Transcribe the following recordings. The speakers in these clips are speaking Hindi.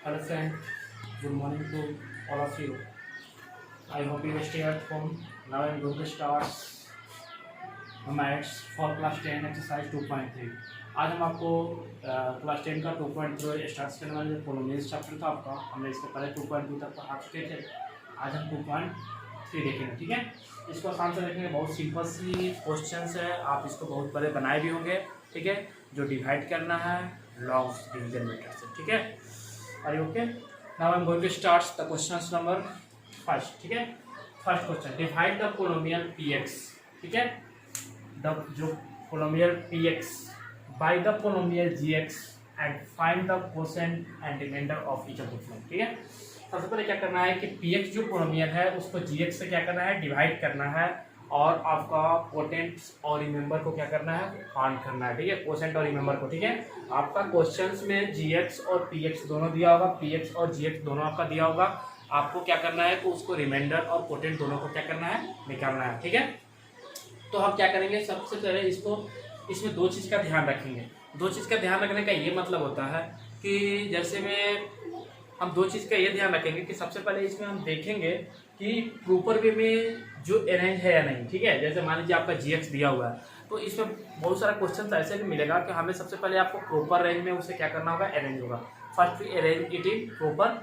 Hello friend, good morning to all of you. I hope you stay at home. Now I'm going to start maths for class 10 exercise 2.3. आज हम आपको क्लास 10 का 2.3 स्टार्ट करने वाले पोलोमियस चैप्टर था आपका। हमने इसके पहले 2.2 तक पढ़ा चुके थे। आज हम 2.3 देखेंगे, ठीक है। इसको आसान से देखेंगे, बहुत सिंपल सी क्वेश्चंस है, आप इसको बहुत बड़े बनाए भी होंगे, ठीक है। जो डिवाइड करना है लॉन्ग डिवीजन मेथड से, ठीक है। Are you okay? Now I'm going to start the questions number first, ठीक है। First question, divide the polynomial px, ठीक है। द जो polynomial px by the polynomial gx and find the quotient and remainder of each of the, ठीक है। सबसे पहले क्या करना है कि px जो पोलोमियल है उसको gx से क्या करना है, डिवाइड करना है, और आपका कोटेंट और रिमेंबर को क्या करना है, फाइंड करना है, ठीक है। कोसेंट और रिमेंबर को, ठीक है। आपका क्वेश्चंस में gx और px दोनों दिया होगा, px और gx दोनों आपका दिया होगा। आपको क्या करना है कि उसको रिमाइंडर और कोटेंट दोनों को क्या करना है, निकालना है, ठीक है। तो हम क्या करेंगे, सबसे पहले इसमें दो चीज़ का ध्यान रखेंगे। दो चीज़ का ध्यान रखने का ये मतलब होता है कि जैसे में हम दो चीज़ का ये ध्यान रखेंगे कि सबसे पहले इसमें हम देखेंगे कि प्रॉपर वे में जो अरेंज है या नहीं, ठीक है। जैसे मान लीजिए आपका gx दिया हुआ है, तो इसमें बहुत सारा क्वेश्चन ऐसे भी मिलेगा कि हमें सबसे पहले आपको प्रॉपर रेंज में उसे क्या करना होगा, अरेंज होगा। First we arrange it in proper,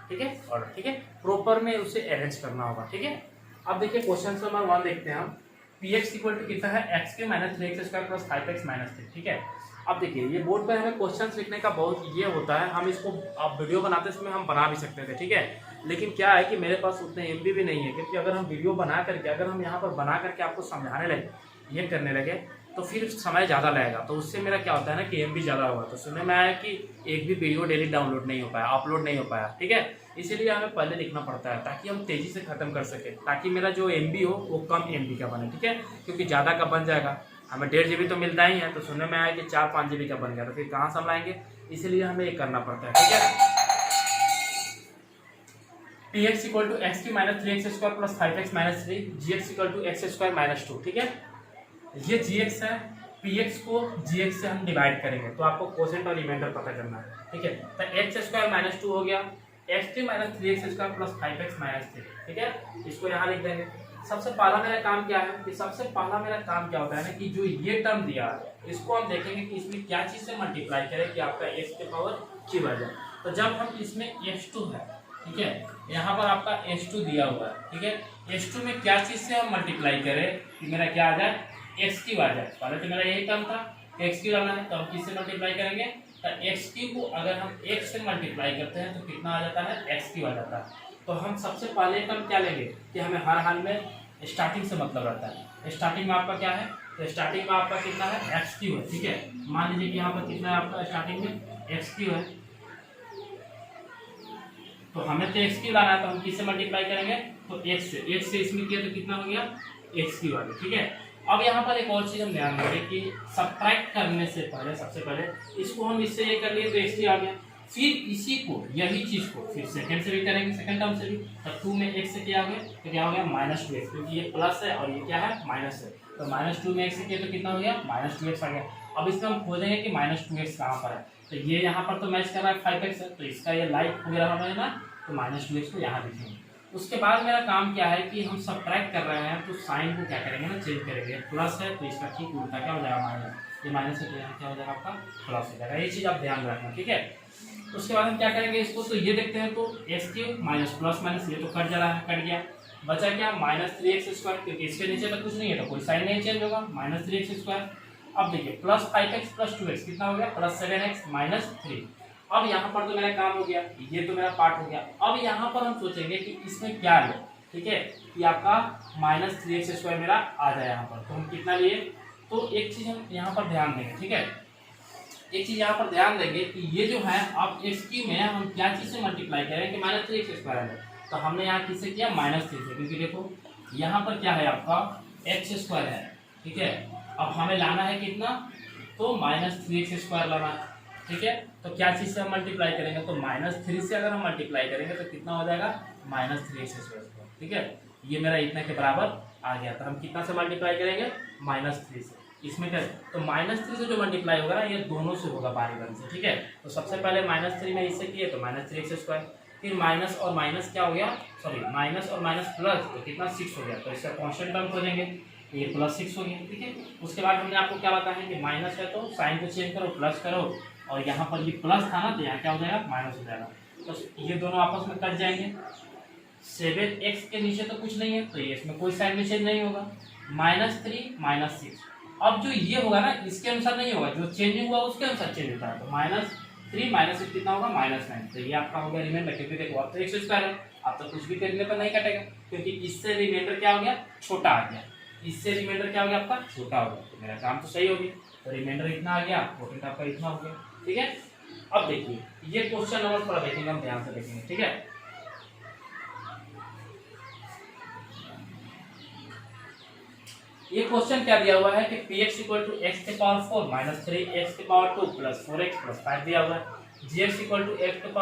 ठीक है, और ठीक है प्रॉपर में उसे अरेंज करना होगा, ठीक है। अब देखिए क्वेश्चन नंबर 1 देखते हैं हम। px इक्वल टू कितना है, x के minus 3x² plus 5x minus 3, ठीक है। अब देखिए ये बोर्ड पर हमें क्वेश्चंस लिखने का बहुत ये होता है, हम इसको आप वीडियो बनाते समय हम बना भी सकते थे, ठीक है। लेकिन क्या है कि मेरे पास उतने MB भी नहीं है, क्योंकि अगर हम वीडियो बना करके अगर हम यहाँ पर बना करके आपको समझाने लगे, ये करने लगे, तो फिर समय ज़्यादा लगेगा। तो उससे मेरा क्या होता है ना कि MB ज़्यादा होगा। तो सुनने में आया कि एक भी वीडियो डेली डाउनलोड नहीं हो पाया, अपलोड नहीं हो पाया, ठीक है। इसीलिए हमें पहले लिखना पड़ता है ताकि हम तेज़ी से ख़त्म कर सकें, ताकि मेरा जो MB हो वो कम MB का बने, ठीक है। क्योंकि ज़्यादा का बन जाएगा, हमें 1.5 GB तो मिलता ही है। तो सुनने में आया कि 4-5 GB का बन गया, तो फिर कहाँ संभालेंगे, इसीलिए हमें ये करना पड़ता है, ठीक है। px इक्वल टू एक्स की minus 3x² plus 5x minus 3, gx equal to x² minus 2, ठीक है। ये gx है, px को gx से हम डिवाइड करेंगे, तो आपको कोसेंट और रिमाइंडर पता करना है, ठीक है। तो x² माइनस 2 हो गया, x की minus 3x² plus 5x minus 3, ठीक है। इसको यहाँ लिख देंगे। सबसे पहला मेरा काम क्या है कि सबसे पहला मेरा काम क्या होता है ना कि जो ये टर्म दिया है इसको हम देखेंगे कि इसमें क्या चीज़ से मल्टीप्लाई करें कि आपका x के पावर 3 बढ़ जाए। तो जब हम इसमें x2 है, ठीक है, यहाँ पर आपका h2 दिया हुआ है, ठीक है। h2 में क्या चीज़ से हम मल्टीप्लाई करें कि मेरा क्या आ जाए, x3 आ जाए। पहले तो मेरा यही टर्म था, x3 लाना है, तो हम किससे मल्टीप्लाई करेंगे, तो x3 को अगर हम x से मल्टीप्लाई करते हैं तो कितना आ जाता है, x3 आ जाता है। तो हम सबसे पहले टर्म क्या लेंगे कि हमें हर हाल में स्टार्टिंग से मतलब रहता है। स्टार्टिंग में आपका क्या है, तो स्टार्टिंग में आपका कितना है, x3 है, ठीक है। मान लीजिए कि यहाँ पर कितना है आपका स्टार्टिंग में x3 है, तो हमें तो x3 लाना है, तो हम किससे मल्टीप्लाई करेंगे, तो x से इसमें किया तो कितना हो गया, x3 वाले, ठीक है। अब यहाँ पर एक और चीज़ हम ध्यान देंगे कि सब्ट्रैक्ट करने से पहले सबसे पहले इसको हम इससे ये कर लिए तो x3 आ गया, फिर इसी को यही चीज़ को फिर सेकंड से भी करेंगे, सेकंड टर्म से भी। तब 2 में x से क्या हो गया, तो क्या हो गया -2x, क्योंकि ये प्लस है और ये क्या है, माइनस है। तो -2 में x से किया तो कितना हो गया, -2x आ गया। अब इसमें हम खोजेंगे कि -2x कहाँ पर है, तो ये यहाँ पर तो मैच कर रहा है 5x है, तो इसका ये लाइक वगैरह हमें ना, तो -2x को यहाँ लिखेंगे। उसके बाद मेरा काम क्या है कि हम सब्ट्रैक्ट कर रहे हैं, तो साइन को क्या करेंगे ना, चेंज करेंगे। प्लस है तो इसका ठीक उल्टा क्या हो जाएगा, माइनस। ये माइनस है तो यहाँ क्या हो जाएगा, आपका प्लस हो जाएगा। ये चीज़ आप ध्यान रखना, ठीक है। उसके बाद हम क्या करेंगे इसको, तो ये देखते हैं, तो x3 माइनस प्लस माइनस ये तो कट जा रहा है, कट गया, बचा क्या -3x², क्योंकि इसके नीचे तो कुछ नहीं है तो कोई साइन नहीं चेंज होगा, -3x²। अब देखिए प्लस 5x प्लस 2x कितना हो गया, प्लस 7x माइनस 3। अब यहाँ पर तो मेरा काम हो गया, ये तो मेरा पार्ट हो गया। अब यहाँ पर हम सोचेंगे कि इसमें क्या ले, ठीक है, कि आपका -3x² मेरा आ जाए यहाँ पर। तो हम कितना लिए, तो एक चीज़ हम यहाँ पर ध्यान देंगे, ठीक है। एक चीज़ यहाँ पर ध्यान देंगे कि ये जो है अब x3 में हम क्या चीज़ से मल्टीप्लाई करें कि -3x² है, तो हमने यहाँ किससे किया, -3 से, क्योंकि देखो यहाँ पर क्या है आपका x² है, ठीक है। अब हमें लाना है कितना, तो -3x² लाना है, ठीक है। तो क्या चीज़ से हम मल्टीप्लाई करेंगे, तो -3 से अगर हम मल्टीप्लाई करेंगे तो कितना हो जाएगा, -3x², ठीक है। ये मेरा इतना के बराबर आ गया, तो हम कितना से मल्टीप्लाई करेंगे, -3 से। इसमें क्या, तो -3 से जो मल्टीप्लाई होगा ना ये दोनों से होगा बारी बारी से, ठीक है। तो सबसे पहले -3 में इससे किए तो -3x², फिर माइनस और माइनस क्या हो गया, सॉरी माइनस और माइनस प्लस, तो कितना 6 हो गया, तो इसका कांस्टेंट टर्म हो जाएंगे, ये +6 हो गया, ठीक है। उसके बाद हमने आपको क्या बताया कि माइनस है तो साइन को चेंज करो, प्लस करो, और यहाँ पर ये प्लस था ना तो यहाँ क्या हो जाएगा, माइनस हो जाएगा, तो ये दोनों आपस में कट जाएंगे। 7x के नीचे तो कुछ नहीं है तो ये इसमें कोई साइन में चेंज नहीं होगा, -3 -6। अब जो ये होगा ना इसके अनुसार नहीं होगा, जो चेंजिंग हुआ उसके अनुसार चेंज होता है, तो -3 -6 कितना होगा, -9। तो ये आपका हो गया रिमाइंडर, क्योंकि देखो अब तो x² है, अब तो कुछ भी करने पर नहीं कटेगा, क्योंकि इससे रिमाइंडर क्या हो गया, छोटा आ गया, इससे रिमाइंडर क्या हो गया आपका, छोटा हो गया, तो मेरा काम तो सही हो गया, तो रिमाइंडर इतना आ गया, कोटेंट आपका इतना हो गया, ठीक है। अब देखिए ये क्वेश्चन नंबर थोड़ा देखेंगे, हम ध्यान से देखेंगे, ठीक है। ये क्वेश्चन क्या दिया हुआ है कि px = x⁴ - 3x⁴ + 4x + 5 दिया हुआ है, gx = x⁴ +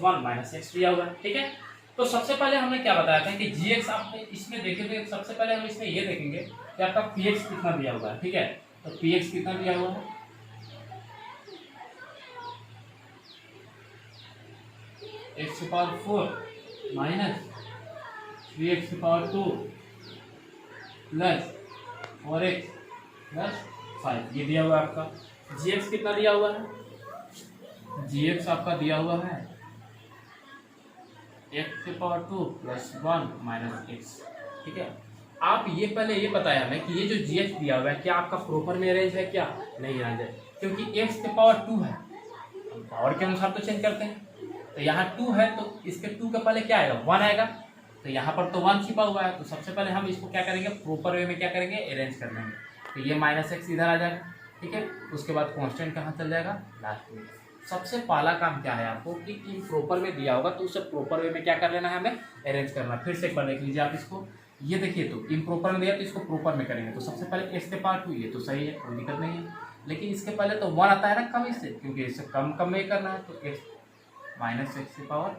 1 - x दिया हुआ है, ठीक है। तो सबसे पहले हमने क्या बताया था कि gx आपने इसमें देखे थे, सबसे पहले हम इसमें ये देखेंगे कि आपका px कितना दिया हुआ है, ठीक है। तो px कितना दिया हुआ है, x⁴ - 3x⁴ + 4x + 5 ये दिया हुआ है आपका। gx कितना दिया हुआ है, gx आपका दिया हुआ है x⁴ + 1 - x, ठीक है। आप ये पहले ये बताया हमें कि ये जो gx दिया हुआ है क्या आपका प्रॉपर में अरेंज है, क्या नहीं अरेंज है, क्योंकि x⁴ है, पावर के अनुसार तो चेंज करते हैं, तो यहाँ 2 है तो इसके 2 के पहले क्या आएगा, 1 आएगा, तो यहाँ पर तो 1 छिपा हुआ है, तो सबसे पहले हम इसको क्या करेंगे, प्रॉपर वे में क्या करेंगे, अरेंज कर लेंगे, तो ये -x इधर आ जाएगा, ठीक है। उसके बाद कांस्टेंट कहाँ चल जाएगा, लास्ट में। सबसे पहला काम क्या है आपको कि इम्प्रॉपर में दिया होगा तो उसे प्रॉपर वे में क्या कर लेना है, हमें अरेंज करना। फिर से एक बार देख लीजिए आप इसको, ये देखिए तो इम्प्रॉपर में दिया तो इसको प्रॉपर में करेंगे, तो सबसे पहले x⁴ ये तो सही है, कोई दिक्कत नहीं है, लेकिन इसके पहले तो 1 आता है ना कम इससे, क्योंकि इससे कम में करना है, तो x -x⁴,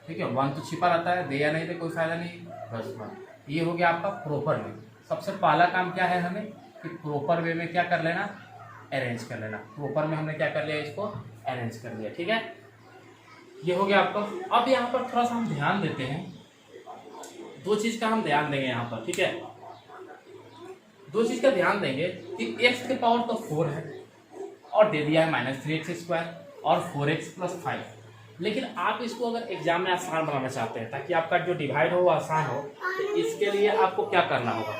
ठीक है, 1 तो छिपा रहता है, दे या नहीं दे कोई फायदा नहीं, +1 ये हो गया आपका प्रॉपर में। सबसे पहला काम क्या है हमें कि प्रॉपर वे में क्या कर लेना, अरेंज कर लेना, प्रॉपर में हमने क्या कर लिया, इसको अरेंज कर लिया, ठीक है। ये हो गया आपका। अब यहाँ पर थोड़ा सा हम ध्यान देते हैं, दो चीज़ का हम ध्यान देंगे यहाँ पर, ठीक है, दो चीज़ का ध्यान देंगे कि x⁴ तो 4 है और दे दिया है -3x² और 4x + 5, लेकिन आप इसको अगर एग्जाम में आसान बनाना चाहते हैं ताकि आपका जो डिवाइड हो वो आसान हो, तो इसके लिए आपको क्या करना होगा,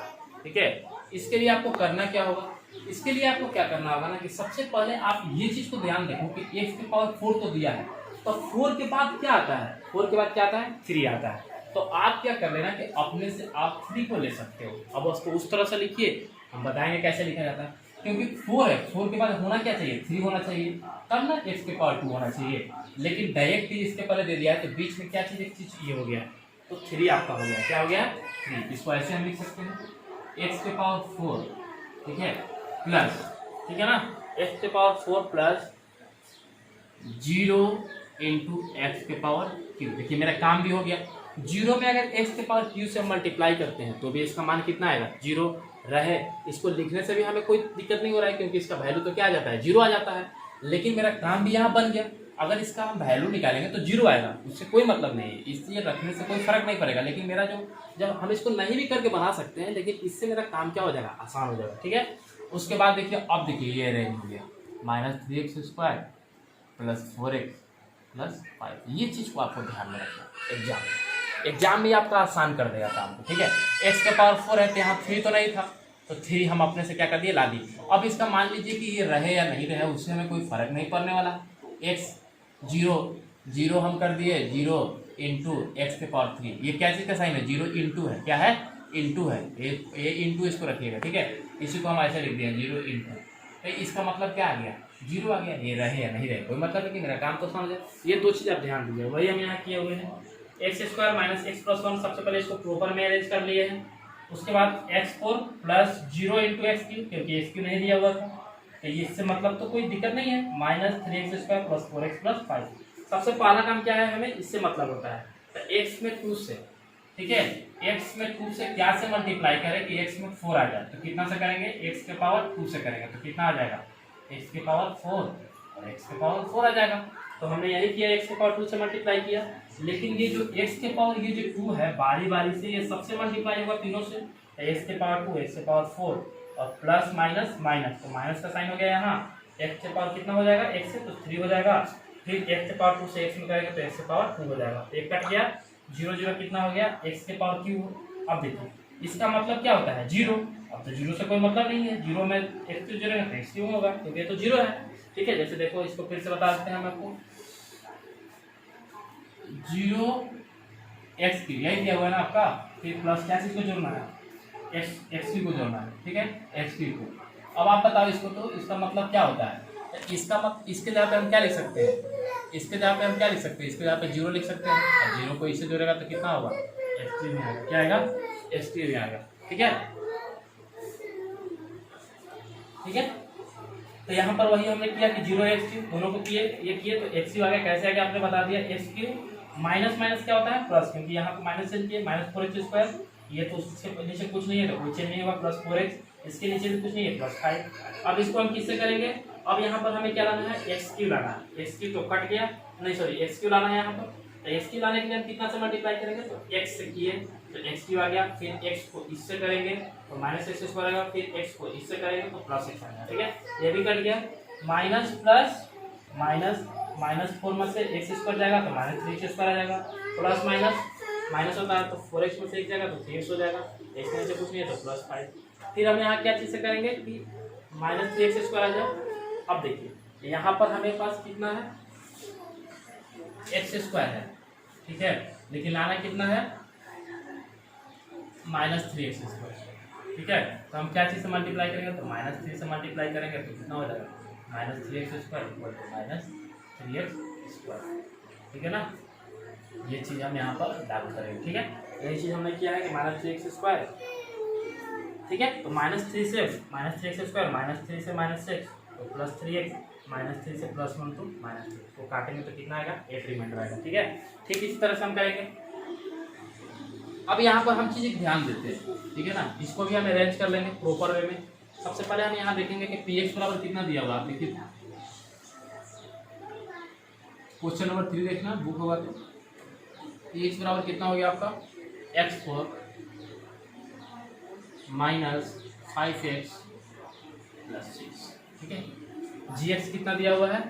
ठीक है, इसके लिए आपको करना क्या होगा, इसके लिए आपको क्या करना होगा ना कि सबसे पहले आप ये चीज़ को ध्यान देखो कि x⁴ तो दिया है, तो 4 के बाद क्या आता है, 4 के बाद क्या आता है, 3 आता है, तो आप क्या कर लेना कि अपने से आप 3 को ले सकते हो। अब उसको उस तरह से लिखिए, हम बताएंगे कैसे लिखा जाता है, क्योंकि 4 है, 4 के बाद होना क्या चाहिए, 3 होना चाहिए, तब ना x⁴ होना चाहिए, लेकिन डायरेक्ट इसके पहले दे दिया है तो बीच में क्या चीज़, एक चीज़ ये हो गया, तो 3 आपका हो गया, क्या हो गया, 3। इसको ऐसे हम लिख सकते हैं x⁴, ठीक है, प्लस, ठीक है ना, x⁴ प्लस 0 × x⁴ देखिए मेरा काम भी हो गया। 0 में अगर x⁴ से मल्टीप्लाई करते हैं तो भी इसका मान कितना आएगा, 0 रहे, इसको लिखने से भी हमें कोई दिक्कत नहीं हो रहा है, क्योंकि इसका वैल्यू तो क्या आ जाता है, 0 आ जाता है, लेकिन मेरा काम भी यहाँ बन गया। अगर इसका हम वैल्यू निकालेंगे तो 0 आएगा, उससे कोई मतलब नहीं है, इसलिए रखने से कोई फर्क नहीं पड़ेगा, लेकिन मेरा जो जब हम इसको नहीं भी करके बना सकते हैं, लेकिन इससे मेरा काम क्या हो जाएगा, आसान हो जाएगा, ठीक है। उसके बाद देखिए, अब देखिए ये अरेंज हो गया, -3x² + 4x + 5, ये चीज़ को आपको ध्यान में रखना, एग्जाम में आपका आसान कर देगा काम को, ठीक है। x⁴ है तो यहाँ 3 तो नहीं था, तो 3 हम अपने से क्या कर दिए, ला दी। अब इसका मान लीजिए कि ये रहे या नहीं रहे, उससे हमें कोई फर्क नहीं पड़ने वाला, x 0 हम कर दिए, 0 × x⁴, ये क्या चीज़ का साइन है, 0 × है, क्या है, इंटू है, ये इंटू इसको रखिएगा, ठीक है, इसी को हम ऐसे लिख दिए 0 × तो इसका मतलब क्या आ गया, 0 आ गया, ये रहे या नहीं रहे कोई मतलब नहीं, कि मेरा काम तो समझे। ये दो चीज़ आप ध्यान दीजिए, वही हम यहाँ किए हुए हैं, x² - x + 1 सबसे पहले इसको प्रॉपर में अरेंज कर लिए हैं, उसके बाद x⁴ प्लस 0 × x3, क्योंकि x3 नहीं दिया हुआ था, तो इससे मतलब तो कोई दिक्कत नहीं है, -3x² + 4x + 5। सबसे पहला काम क्या है, हमें इससे मतलब होता है, तो x में 2 से ठीक है। x में 2 से क्या से मल्टीप्लाई करें कि x में 4 आ जाए, तो कितना से करेंगे, x के पावर 2 से करेंगे तो कितना आ जाएगा, x के पावर 4 और x के पावर 4 आ जाएगा। तो हमने यही किया, x के पावर 2 से मल्टीप्लाई किया। लेकिन ये जो x के पावर ये जो 2 है बारी बारी से ये सबसे मल्टीप्लाई होगा तीनों से, तो x के पावर 2 x के पावर 4 और प्लस माइनस माइनस, तो माइनस का साइन हो गया यहाँ। x के पावर कितना हो जाएगा, x से तो 3 हो जाएगा, फिर x के पावर 2 से x में करेंगे तो x के पावर 2 हो जाएगा, तो एक कट गया, 0 0 कितना हो गया, x के पावर क्यूब। अब देखिए इसका मतलब क्या होता है, 0। अब तो 0 से कोई मतलब नहीं है, 0 में x क्यूब जोड़ेंगे तो x क्यूब होगा, क्योंकि ये तो 0 है। ठीक है, जैसे देखो इसको फिर से बता देते हैं हम आपको, 0 x क्यूब यही दिया हुआ है ना आपका, फिर प्लस क्या चीज को जोड़ना है, x क्यूब को जोड़ना है। ठीक है, x क्यूब को। अब आप बताओ इसको, तो इसका मतलब क्या होता है, इसका मतलब इसके जगह पे हम क्या लिख सकते हैं, इसके जगह पे हम क्या लिख सकते हैं, इसके जगह पे 0 लिख सकते हैं। अब 0 को इससे जोड़ेगा तो कितना होगा, x क्यूब में आएगा, क्या आएगा, x क्यूब में आएगा। ठीक है, ठीक है। तो यहाँ पर वही हमने किया कि 0 x क्यूब दोनों को किए, ये किए तो x क्यूब आ गया। कैसे आ गया आपने बता दिया, x क्यूब माइनस माइनस क्या होता है, प्लस, क्योंकि यहाँ पे माइनस चेंज किए, माइनस 4x², ये तो उसके नीचे कुछ नहीं है तो कोई चेंज नहीं होगा, प्लस 4x, इसके नीचे भी कुछ नहीं है, प्लस 5। अब इसको हम किससे करेंगे, अब यहाँ पर हमें क्या लाना है, एक्स क्यू लाना है। एक्स क्यू तो कट गया, नहीं सॉरी एक्स क्यू लाना है यहाँ पर, तो एक्स क्यू लाने के लिए हम कितना से मल्टीप्लाई करेंगे, तो एक्स से किए तो एक्स क्यू आ गया, फिर एक्स को इससे करेंगे तो माइनस एक्स स्क्वायर आएगा, फिर एक्स को इससे करेंगे तो प्लस एक्स आएगा। ठीक है, ये भी कट गया, माइनस प्लस माइनस, माइनस 4 में से एक्स स्क्वायर जाएगा तो माइनस 3x² आ जाएगा, प्लस माइनस माइनस होता है तो 4x में से एक जाएगा तो 3x हो जाएगा, x में से कुछ नहीं है तो प्लस 5। फिर हम यहाँ क्या चीज़ से करेंगे कि माइनस 3x² आ जाए। अब देखिए यहाँ पर हमें पास कितना है, x² है, ठीक है, लेकिन लाना कितना है, माइनस 3x²। ठीक है, तो हम क्या चीज़ से मल्टीप्लाई करेंगे, तो माइनस 3 से मल्टीप्लाई करेंगे तो कितना हो जाएगा, माइनस 3x² माइनस 3x²। ठीक है ना, ये चीज़ हम यहाँ पर लागू करेंगे। ठीक है, यही चीज़ हमने किया है कि माइनस 3x²। ठीक है, तो माइनस 3 से माइनस 3x², माइनस 3 से माइनस 6 तो प्लस 3x, माइनस 3 से प्लस 1 तो माइनस 3, तो काटेंगे तो कितना आएगा, 8 रिमाइंडर आएगा। ठीक है, ठीक इसी तरह से हम करेंगे। अब यहाँ पर हम चीज़ एक ध्यान देते हैं, ठीक है ना, इसको भी हम अरेंज कर लेंगे प्रॉपर वे में। सबसे पहले हम यहाँ देखेंगे कि px बराबर कितना दिया हुआ, आप देखिए क्वेश्चन नंबर 3 देखना बुक होगा तो px बराबर कितना हो गया आपका, x4 माइनस 5x प्लस 6। ठीक है, gx कितना दिया हुआ है,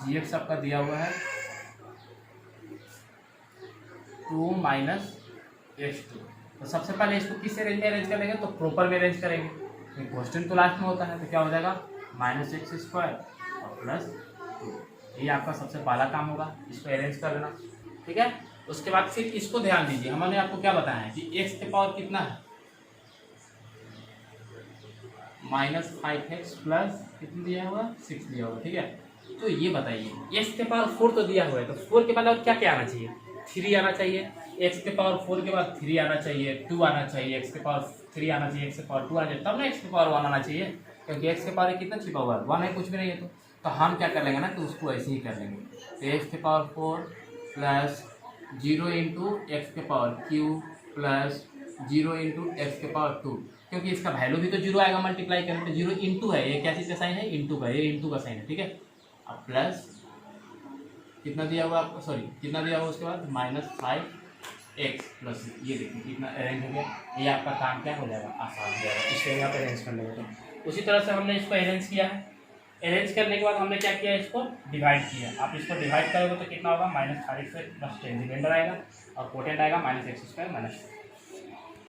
gx आपका दिया हुआ है 2 माइनस x2। तो सबसे पहले इसको किस रेंज में अरेंज करेंगे, तो प्रॉपर में अरेंज करेंगे, क्वेश्चन तो लास्ट में होता है, तो क्या हो जाएगा, माइनस x² और प्लस 2। ये आपका सबसे पहला काम होगा, इसको अरेंज कर लेना। ठीक है, उसके बाद फिर इसको ध्यान दीजिए, हमने आपको क्या बताया है कि x के पावर कितना है, माइनस 5x प्लस कितना दिया हुआ, 6 दिया हुआ। ठीक है, तो ये बताइए x के पावर 4 तो दिया हुआ है, तो 4 के बाद और क्या क्या आना चाहिए, 3 आना चाहिए, x के पावर 4 के बाद 3 आना चाहिए, 2 आना चाहिए, x के पावर 3 आना चाहिए, x के पावर 2 आना चाहिए, तब ना x के पावर 1 आना चाहिए, क्योंकि x के पावर कितना छिपा हुआ है, 1 है, कुछ भी नहीं है। तो हम क्या कर लेंगे ना, कि उसको ऐसे ही कर लेंगे, तो x के पावर 4 प्लस 0 इंटू एक्स के power Q plus 0 into x के पावर 2, क्योंकि इसका वैल्यू भी तो 0 आएगा, मल्टीप्लाई करें तो 0 इंटू है, ये क्या चीज़ का साइन है, इंटू का, ये इंटू का साइन है। ठीक है, अब प्लस कितना दिया हुआ आपको, सॉरी कितना दिया हुआ उसके बाद, माइनस 5x प्लस, ये देखिए कितना अरेंज हो गया। ये आपका काम क्या हो जाएगा, आसान हो जाएगा, इसको यहाँ पर अरेंज कर लेंगे। तो उसी तरह से हमने इसको अरेंज किया है, अरेंज करने के बाद हमने क्या किया, इसको डिवाइड किया। आप इसको डिवाइड करोगे तो कितना होगा, माइनस 30 से प्लस 10 रिमाइंडर आएगा और कोटेंट आएगा माइनस x² माइनस।